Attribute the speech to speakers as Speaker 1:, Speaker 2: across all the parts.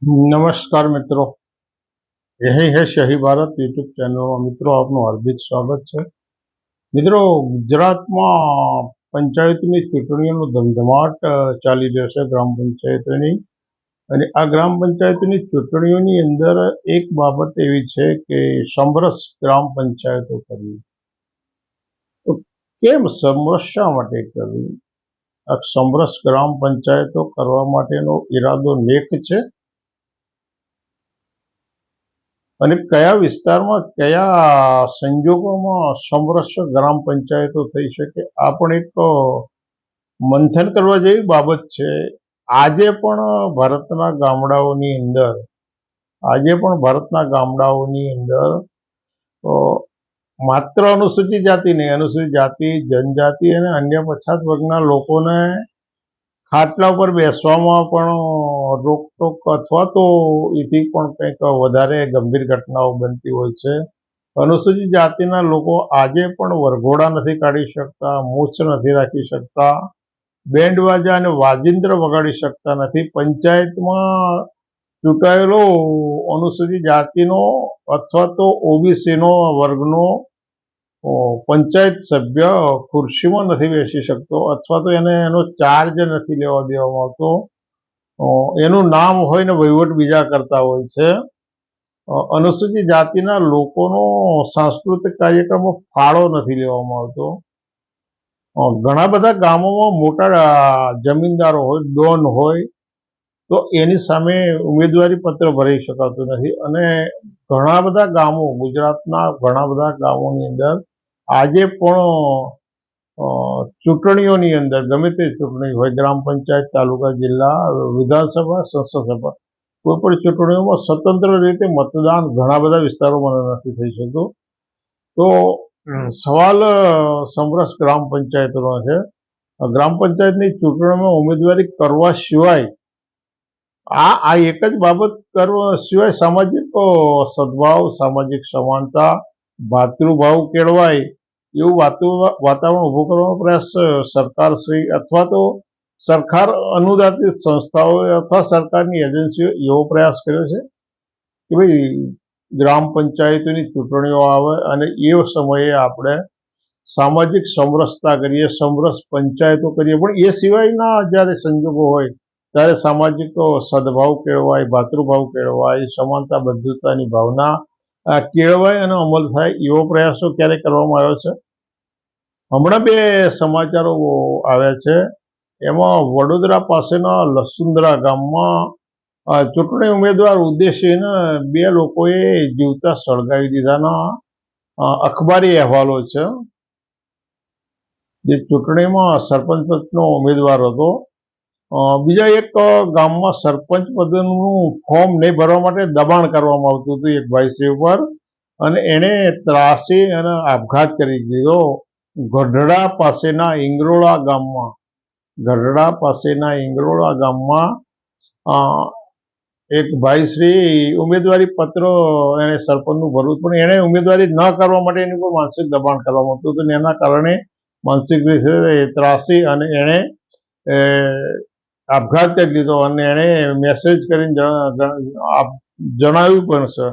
Speaker 1: नमस्कार मित्रों, यही है शही भारत यूट्यूब चैनल में मित्रों आपનું હાર્દિક સ્વાગત છે। મિત્રો, ગુજરાતમાં પંચાયતની ચૂંટણીઓનો ધમધમાટ ચાલી રહ્યો છે ગ્રામ પંચાયતોની। અને આ ગ્રામ પંચાયતની ચૂંટણીઓની અંદર એક બાબત એવી છે કે સમરસ ગ્રામ પંચાયતો કરવી। તો કેમ સમરસ શા માટે કરવી? આ સમરસ ગ્રામ પંચાયતો કરવા માટેનો ઈરાદો નેક છે અને કયા વિસ્તારમાં કયા સંજોગોમાં સમરસ ગ્રામ પંચાયતો થઈ શકે, આ પણ એક મંથન કરવા જેવી બાબત છે। આજે પણ ભારતના ગામડાઓની અંદર માત્ર અનુસૂચિત જાતિ નહીં, અનુસૂચિત જાતિ, જનજાતિ અને અન્ય પછાત વર્ગના લોકોને ખાટલા ઉપર બેસવામાં પણ રોકટોક અથવા તો એથી પણ કંઈક વધારે ગંભીર ઘટનાઓ બનતી હોય છે। અનુસૂચિત જાતિના લોકો આજે પણ વરઘોડા નથી કાઢી શકતા, મૂછ નથી રાખી શકતા, બેન્ડ વાજા અને વાજિંત્ર વગાડી શકતા નથી। પંચાયતમાં ચૂંટાયેલો અનુસૂચિત જાતિનો અથવા તો ઓબીસીનો વર્ગનો પંચાયત સભ્ય ખુરશીમાં નથી બેસી શકતો અથવા તો એનો ચાર્જ નથી લેવા દેવામાં આવતો। એનું નામ હોય ને વહીવટ બીજા કરતા હોય છે। અનુસૂચિત જાતિના લોકોનો સાંસ્કૃતિક કાર્યક્રમો ફાળો નથી લેવામાં આવતો। ઘણા બધા ગામોમાં મોટા જમીનદારો હોય, ડોન હોય, તો એની સામે ઉમેદવારી પત્ર ભરી શકાતું નથી। અને ઘણા બધા ગામો, ગુજરાતના ઘણા બધા ગામોની અંદર આજે પણ ચૂંટણીઓની અંદર, ગમે તે ચૂંટણી હોય, ગ્રામ પંચાયત, તાલુકા, જિલ્લા, વિધાનસભા, સંસદ સભા, કોઈ પણ ચૂંટણીઓમાં સ્વતંત્ર રીતે મતદાન ઘણા બધા વિસ્તારોમાં નથી થઈ શકતું। તો સવાલ સમરસ ગ્રામ પંચાયતનો છે। ગ્રામ પંચાયતની ચૂંટણીમાં ઉમેદવારી કરવા સિવાય આ એક જ બાબત કરવા સિવાય સામાજિક સદભાવ, સામાજિક સમાનતા, ભાતૃભાવ કેળવાય એવું વાતાવરણ ઊભું કરવાનો પ્રયાસ સરકારશ્રી અથવા તો સરકાર અનુદાનિત સંસ્થાઓએ અથવા સરકારની એજન્સીઓ એવો પ્રયાસ કર્યો છે કે ભાઈ ગ્રામ પંચાયતોની ચૂંટણીઓ આવે અને એ સમયે આપણે સામાજિક સમરસતા કરીએ, સમરસ પંચાયતો કરીએ, પણ એ સિવાયના જ્યારે સંજોગો હોય ત્યારે સામાજિક સદભાવ કેળવાય, ભાતૃભાવ કેળવાય, સમાનતા બંધુતાની ભાવના કેળવાય અને અમલ થાય એવો પ્રયાસો ક્યારે કરવામાં આવ્યો છે? હમણાં બે સમાચારો આવ્યા છે। એમાં વડોદરા પાસેના લસુંદરા ગામમાં ચૂંટણી ઉમેદવાર ઉદ્દેશીને બે લોકોએ જીવતા સળગાવી દીધાના અખબારી અહેવાલો છે। જે ચૂંટણીમાં સરપંચ પદનો ઉમેદવાર હતો, બીજા એક ગામમાં સરપંચ પદનું ફોર્મ નહીં ભરવા માટે દબાણ કરવામાં આવતું હતું એક ભાઈશ્રી ઉપર, અને એણે ત્રાસી અને આપઘાત કરી દીધો। ગઢડા પાસેના ઇંગરોળા ગામમાં એક ભાઈશ્રી ઉમેદવારી પત્ર એને સરપંચનું ભરવું, પણ એણે ઉમેદવારી ન કરવા માટે એની પર માનસિક દબાણ કરવામાં આવતું હતું, એના કારણે માનસિક રીતે ત્રાસી અને એણે આપઘાત કરી લીધો અને એણે મેસેજ કરીને જણાવ્યું પણ છે।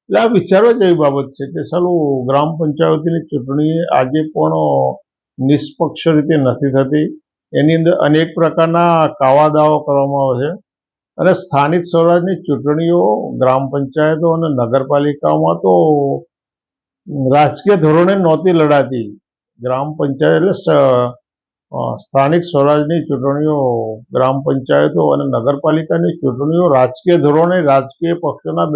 Speaker 1: એટલે આ વિચારવા જેવી બાબત છે કે સાલું ગ્રામ પંચાયતની ચૂંટણી આજે પણ નિષ્પક્ષ રીતે નથી થતી। એની અંદર અનેક પ્રકારના કાવા દાવો કરવામાં આવે છે અને સ્થાનિક સ્વરાજની ચૂંટણીઓ ગ્રામ પંચાયતો અને નગરપાલિકાઓમાં તો રાજકીય ધોરણે નહોતી લડાતી। ગ્રામ પંચાયત એટલે સ્થાનિક સ્વરાજની ચૂંટણીઓ, ગ્રામ પંચાયતો અને નગરપાલિકાની ચૂંટણીઓ રાજકીય ધોરણે રાજકીય પક્ષોના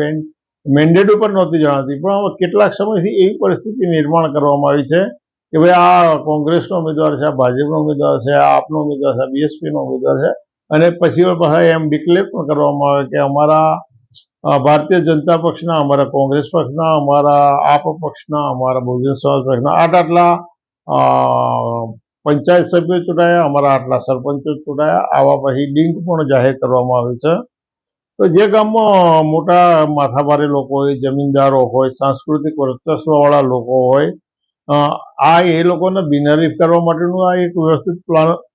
Speaker 1: મેન્ડેટ ઉપર નહોતી જણાતી। પણ હવે કેટલાક સમયથી એવી પરિસ્થિતિ નિર્માણ કરવામાં આવી છે કે ભાઈ આ કોંગ્રેસનો ઉમેદવાર છે, આ ભાજપનો ઉમેદવાર છે, આ આપનો ઉમેદવાર છે, બીએસપીનો ઉમેદવાર છે, અને પછી પાછા એમ ડિક્લેર પણ કરવામાં આવે કે અમારા ભારતીય જનતા પક્ષના, અમારા કોંગ્રેસ પક્ષના, અમારા આપ પક્ષના, અમારા બહુજન સમાજ પક્ષના આટલા પંચાયત સભ્યો ચૂંટાયા, અમારા આટલા સરપંચો ચૂંટાયા, આવા પછી લિંક પણ જાહેર કરવામાં આવે છે। તો જે ગામમાં મોટા માથાભારે લોકો હોય, જમીનદારો હોય, સાંસ્કૃતિક વર્ચસ્વવાળા લોકો હોય, એ લોકોને બિનહરીફ કરવા માટેનું આ એક વ્યવસ્થિત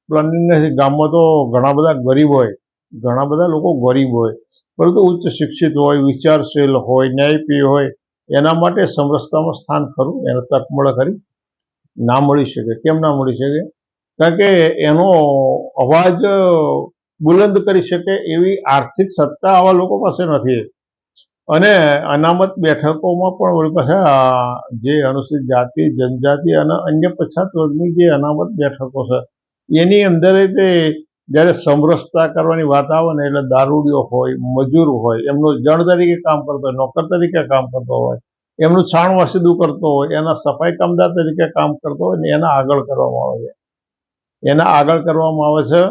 Speaker 1: પ્લાનિંગ નથી। ગામમાં તો ઘણા બધા લોકો ગરીબ હોય, પરંતુ ઉચ્ચ શિક્ષિત હોય, વિચારશીલ હોય, ન્યાયપ્રિય હોય એના માટે સમરસતામાં સ્થાન ખરું, એને તક મળે ખરી? ના મળી શકે. કેમ ના મળી શકે? કારણ કે એનો અવાજ બુલંદ કરી શકે એવી આર્થિક સત્તા આવા લોકો પાસે નથી. અને અનામત બેઠકોમાં પણ વળી પાછા જે અનુસૂચિત જાતિ, જનજાતિ અને અન્ય પછાત વર્ગની જે અનામત બેઠકો છે એની અંદર તે જ્યારે સમરસતા કરવાની વાત આવે ને એટલે દારૂડિયો હોય, મજૂર હોય, એમનો જણ તરીકે કામ કરતો હોય, નોકર તરીકે કામ કરતો હોય, એમનું છાણ વાસીદું કરતો હોય, એના સફાઈ કામદાર તરીકે કામ કરતો હોય ને એના આગળ કરવામાં આવે છે. એના આગળ કરવામાં આવે છે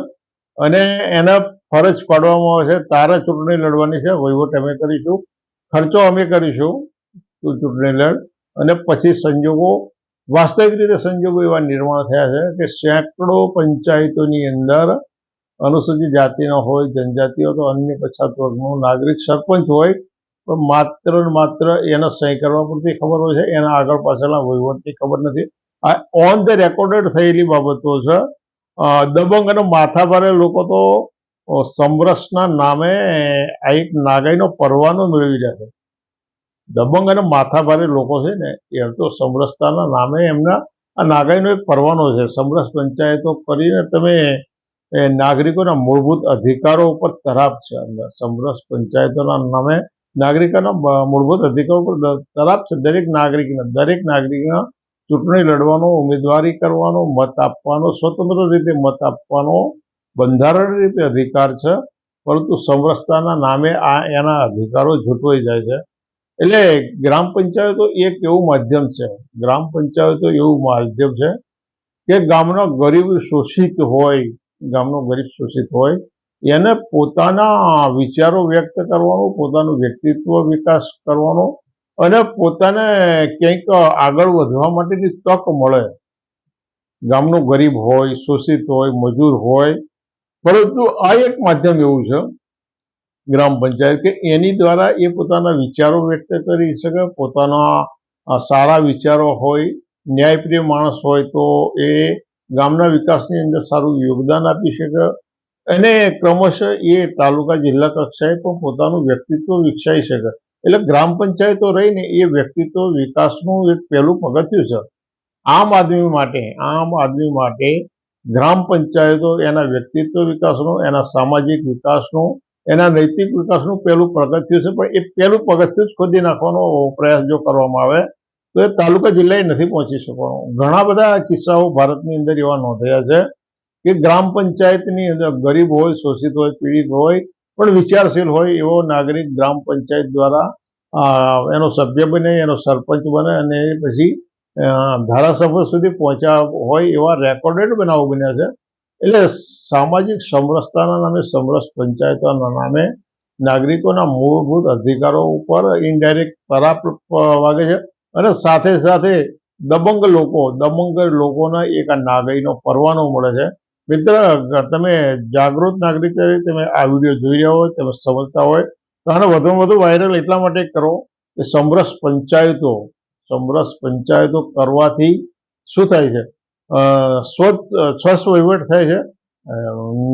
Speaker 1: અને એને ફરજ પાડવામાં આવે છે, તારે ચૂંટણી લડવાની છે, વહીવટ અમે કરીશું, ખર્ચો અમે કરીશું, તું ચૂંટણી લડ. અને પછી સંજોગો, વાસ્તવિક રીતે સંજોગો એવા નિર્માણ થયા છે કે સેંકડો પંચાયતોની અંદર અનુસૂચિત જાતિનો હોય, જનજાતિઓ તો અન્ય પછાત વર્ગનો નાગરિક સરપંચ હોય, પણ માત્ર ને માત્ર એને સહી કરવા પૂરતી ખબર હોય છે, એના આગળ પાછળના વહીવટની ખબર નથી. આ ઓન ધ રેકોર્ડેડ થયેલી બાબતો છે. દબંગ અને માથાભારે લોકો તો સમરસના નામે આ એક નાગાઈનો પરવાનો મેળવી રહ્યા છે. દબંગ અને માથાભારે લોકો છે ને એ તો સમરસતાના નામે એમના આ નાગાઈનો એક પરવાનો છે. સમરસ પંચાયતો કરીને તમે નાગરિકોના મૂળભૂત અધિકારો ઉપર તરાપ છે. અંદર સમરસ પંચાયતોના નામે નાગરિકોના મૂળભૂત અધિકારો ઉપર તરાપ છે. દરેક નાગરિકના ચૂંટણી લડવાનો, ઉમેદવારી કરવાનો, મત આપવાનો, સ્વતંત્ર રીતે મત આપવાનો બંધારણ રીતે અધિકાર છે, પરંતુ સમરસતાના નામે એના અધિકારો ઝૂંટવાઈ જાય છે. એટલે ગ્રામ પંચાયતો એક એવું માધ્યમ છે, કે ગામનો ગરીબ શોષિત હોય એને પોતાના વિચારો વ્યક્ત કરવાનો, પોતાનું વ્યક્તિત્વ વિકાસ કરવાનો અને પોતાને ક્યાંક આગળ વધવા માટેની તક મળે. ગામનો ગરીબ હોય, શોષિત હોય, મજૂર હોય, પરંતુ આ એક માધ્યમ એવું છે ગ્રામ પંચાયત કે એની દ્વારા એ પોતાના વિચારો વ્યક્ત કરી શકે. પોતાના સારા વિચારો હોય, ન્યાયપ્રિય માણસ હોય તો એ ગામના વિકાસની અંદર સારું યોગદાન આપી શકે અને ક્રમશઃ એ તાલુકા જિલ્લા કક્ષાએ પણ પોતાનું વ્યક્તિત્વ વિકસાવી શકે. એટલે ગ્રામ પંચાયતો રહીને એ વ્યક્તિત્વ વિકાસનું એક પહેલું પગથિયું છે. આમ આદમી માટે ગ્રામ પંચાયતો એના વ્યક્તિત્વ વિકાસનું, એના સામાજિક વિકાસનું, એના નૈતિક વિકાસનું પહેલું પગથિયું છે. પણ એ પહેલું પગથિયું જ ખોદી નાખવાનો પ્રયાસ જો કરવામાં આવે તો એ તાલુકા જિલ્લાએ નથી પહોંચી શકવાનો. ઘણા બધા કિસ્સાઓ ભારતની અંદર એવા નોંધાયા છે કે ગ્રામ પંચાયતની અંદર ગરીબ હોય, શોષિત હોય, પીડિત હોય, પણ વિચારશીલ હોય એવો નાગરિક ગ્રામ પંચાયત દ્વારા એનો સભ્ય બને, એનો સરપંચ બને અને પછી ધારાસભ્ય સુધી પહોંચ્યા હોય એવા રેકોર્ડેડ બનાવો બન્યા છે. એટલે સામાજિક સમરસતાના નામે, સમરસ પંચાયતોના નામે નાગરિકોના મૂળભૂત અધિકારો ઉપર ઇનડાયરેક્ટ તરાપ વાગે છે અને સાથે સાથે દબંગ લોકોના એક આ નાગાઈનો પરવાનો મળે છે. મિત્ર, તમે જાગૃત નાગરિક તરીકે તમે આ વિડીયો જોઈ રહ્યા હોય, તમે સમજતા હોય તો આને વધુમાં વધુ વાયરલ એટલા માટે કરો કે સમરસ પંચાયતો કરવાથી શું થાય છે? સ્વચ્છ વહીવટ થાય છે,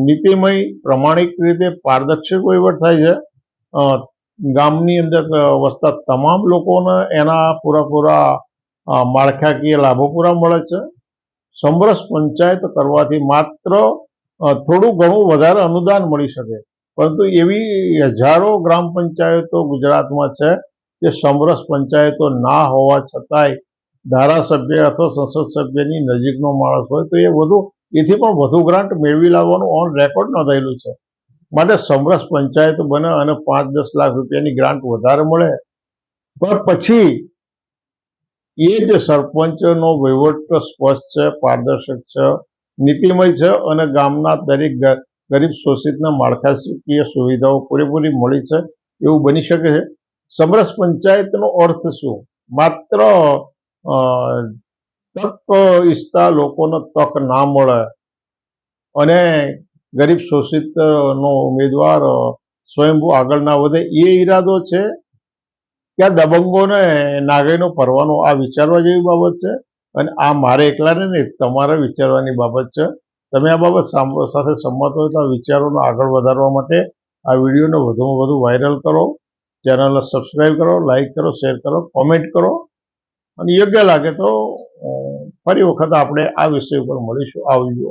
Speaker 1: નીતિમય, પ્રમાણિક રીતે પારદર્શક વહીવટ થાય છે, ગામની અંદર વસતા તમામ લોકોને એના પૂરેપૂરા માળખાકીય લાભો પૂરા મળે છે. સમરસ પંચાયત કરવાથી માત્ર થોડું ઘણું વધારે અનુદાન મળી શકે, પરંતુ એવી હજારો ગ્રામ પંચાયતો ગુજરાતમાં છે કે સમરસ પંચાયતો ના હોવા છતાંય ધારાસભ્ય અથવા સંસદ સભ્યની નજીકનો માણસ હોય તો એથી પણ વધુ ગ્રાન્ટ મેળવી લાવવાનું ઓન રેકોર્ડ નોંધાયેલું છે. માટે સમરસ પંચાયત બને અને 5-10 લાખ રૂપિયાની ગ્રાન્ટ વધારે મળે, પણ પછી એ જ સરપંચનો વહીવટ સ્પષ્ટ છે, પારદર્શક છે, નીતિમય છે અને ગામના દરેક ગરીબ શોષિતના માળખાકીય સુવિધાઓ પૂરેપૂરી મળી છે એવું બની શકે છે. સમરસ પંચાયતનો અર્થ શું? માત્ર તક ઈચ્છતા લોકોને તક ના મળે અને ગરીબ શોષિતનો ઉમેદવાર સ્વયંભૂ આગળ ના વધે એ ઈરાદો છે કે આ દબંગોને નાગાઈનો પરવાનો? આ વિચારવા જેવી બાબત છે અને આ મારે એકલાને નહીં, તમારે વિચારવાની બાબત છે. તમે આ બાબત સાથે સંમત હોય તો આ વિચારોને આગળ વધારવા માટે આ વિડીયોને વધુમાં વધુ વાયરલ કરો, ચેનલને સબસ્ક્રાઈબ કરો, લાઈક કરો, શેર કરો, કોમેન્ટ કરો અને યોગ્ય લાગે તો ફરી વખત આપણે આ વિષય ઉપર મળીશું. આવજો.